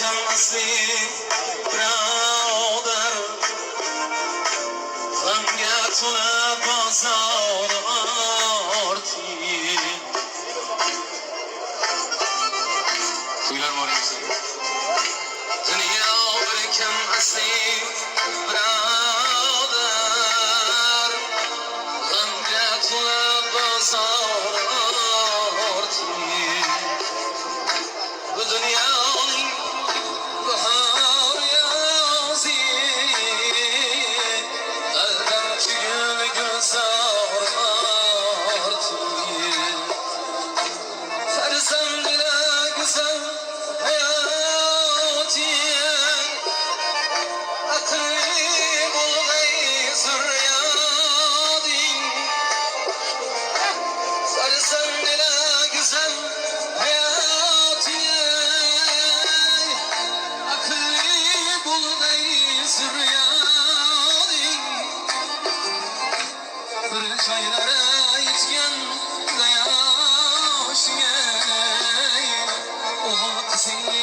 کم اصلی برادر غمگتون بازار آرتی تویلر ماریسی دنیا برکم اصلی برادر غمگتون بازار آرتی به دنیای بهار یازی قلبم که گل گلزار آرتی فرزند نگذر حیاتی عقلی بلغی زریادی فرزند نگذر حیاتی عقلی بلغی زریادی bir çaylara içken dayaşıya o vakti